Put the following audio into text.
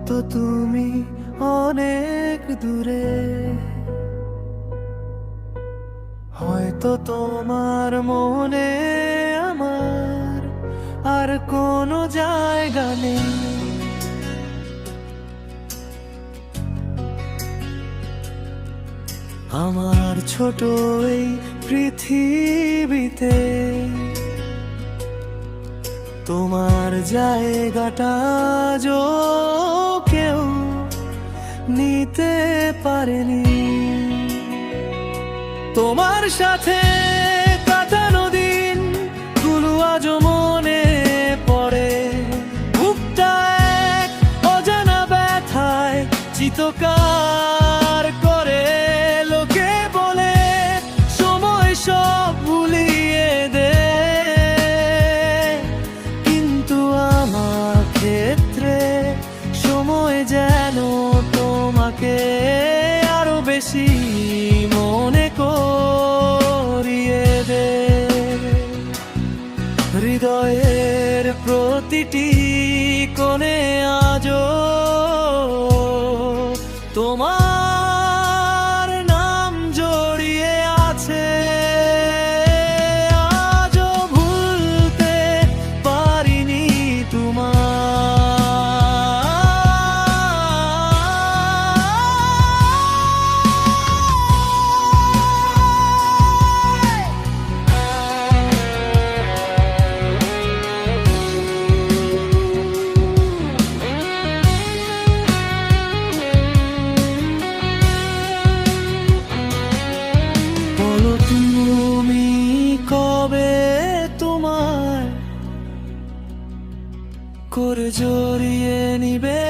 হয়তো তুমি অনেক দূরে, হয়তো তোমার মনে আমার আর কোনো জায়গা নেই। আমার ছোট এই পৃথিবীতে তোমার জায়গাটা যো কেউ নিতে পারেনি। তোমার সাথে কাটানো দিন গুলো আজও মনে পড়ে। বুকটা এক অজানা ব্যথায় চিৎকার করে। লোকে বলে সময় সব ভুলিয়ে দে, কিন্তু আমার ক্ষেত্রে সময় যেন তোমাকে আরো বেশি মনে করিয়ে দে। হৃদয়ের প্রতিটি কোণে আজও তোমার নাম জড়িয়ে আছে। আজও ভুলতে পারিনি বলো তুমি কবে তোমার করে জড়িয়ে নিবে